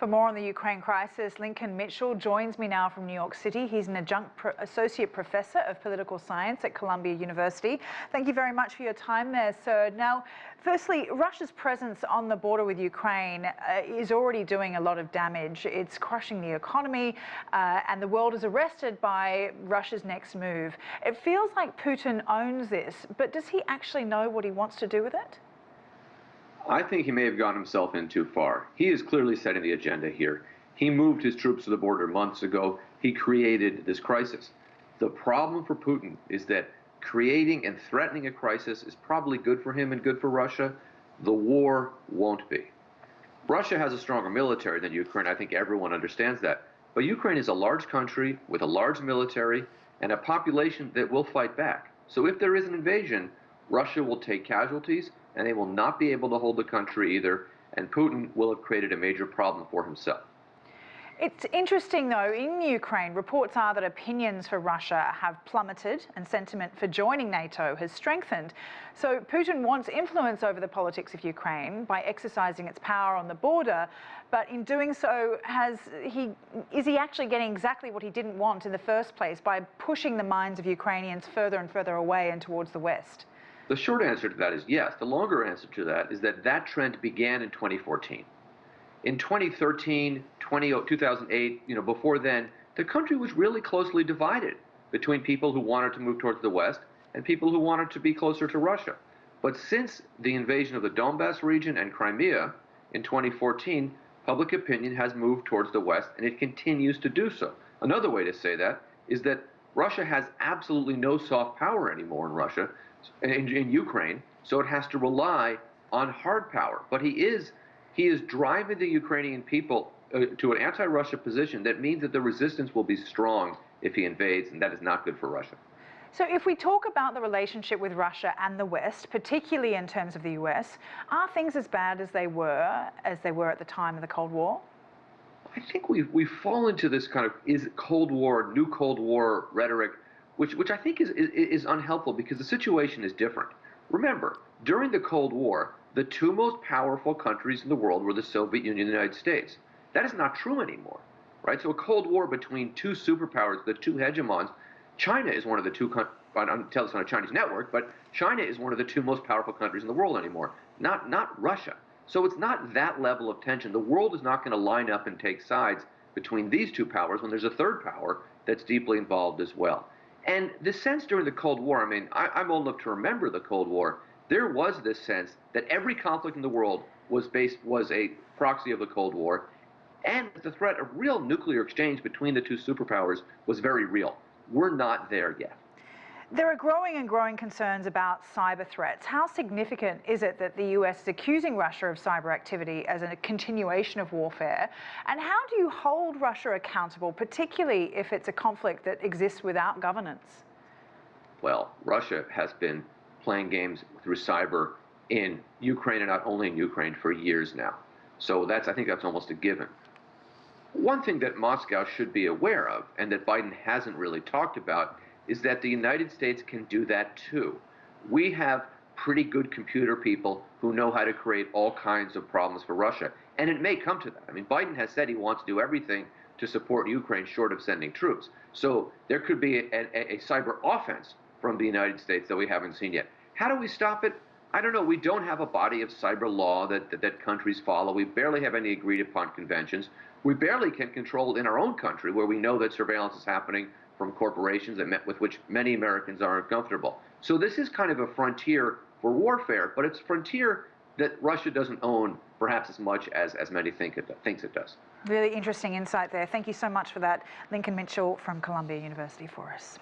For more on the Ukraine crisis, Lincoln Mitchell joins me now from New York City. He's an adjunct associate professor of political science at Columbia University. Thank you very much for your time there, sir. Now, firstly, Russia's presence on the border with Ukraine is already doing a lot of damage. It's crushing the economy, and the world is arrested by Russia's next move. It feels like Putin owns this, but does he actually know what he wants to do with it? I think he may have gone himself in too far. He is clearly setting the agenda here. He moved his troops to the border months ago. He created this crisis. The problem for Putin is that creating and threatening a crisis is probably good for him and good for Russia. The war won't be. Russia has a stronger military than Ukraine. I think everyone understands that. But Ukraine is a large country with a large military and a population that will fight back. So if there is an invasion, Russia will take casualties, and they will not be able to hold the country either, and Putin will have created a major problem for himself. It's interesting, though, in Ukraine, reports are that opinions for Russia have plummeted and sentiment for joining NATO has strengthened. So Putin wants influence over the politics of Ukraine by exercising its power on the border, but in doing so, is he actually getting exactly what he didn't want in the first place by pushing the minds of Ukrainians further and further away and towards the West? The short answer to that is yes. The longer answer to that is that that trend began in 2014. In 2013, 2008, before then, the country was really closely divided between people who wanted to move towards the West and people who wanted to be closer to Russia. But since the invasion of the Donbass region and Crimea in 2014, public opinion has moved towards the West, and it continues to do so. Another way to say that is that Russia has absolutely no soft power anymore in Ukraine, so it has to rely on hard power. But he is driving the Ukrainian people to an anti-Russia position that means that the resistance will be strong if he invades, and that is not good for Russia. So if we talk about the relationship with Russia and the West, particularly in terms of the US, are things as bad as they were at the time of the Cold War? I think we fall into this kind of Cold War, new Cold War rhetoric, which I think is unhelpful because the situation is different. Remember, during the Cold War, the two most powerful countries in the world were the Soviet Union and the United States. That is not true anymore, right? So a Cold War between two superpowers, the two hegemons. China is one of the two, I'm telling this on a Chinese network, but China is one of the two most powerful countries in the world anymore, not Russia. So it's not that level of tension. The world is not going to line up and take sides between these two powers when there's a third power that's deeply involved as well. And the sense during the Cold War, I'm old enough to remember the Cold War, there was this sense that every conflict in the world was a proxy of the Cold War, and the threat of real nuclear exchange between the two superpowers was very real. We're not there yet. There are growing concerns about cyber threats. How significant is it that the US is accusing Russia of cyber activity as a continuation of warfare? And how do you hold Russia accountable, particularly if it's a conflict that exists without governance? Well, Russia has been playing games through cyber in Ukraine, and not only in Ukraine, for years now. So I think that's almost a given. One thing that Moscow should be aware of, and that Biden hasn't really talked about, is that the United States can do that too. We have pretty good computer people who know how to create all kinds of problems for Russia. And it may come to that. Biden has said he wants to do everything to support Ukraine short of sending troops. So there could be a cyber offense from the United States that we haven't seen yet. How do we stop it? I don't know. We don't have a body of cyber law that countries follow. We barely have any agreed upon conventions. We barely can control in our own country, where we know that surveillance is happening from corporations with which many Americans are uncomfortable. So this is kind of a frontier for warfare, but it's a frontier that Russia doesn't own perhaps as much as many thinks it does. Really interesting insight there. Thank you so much for that. Lincoln Mitchell from Columbia University for us.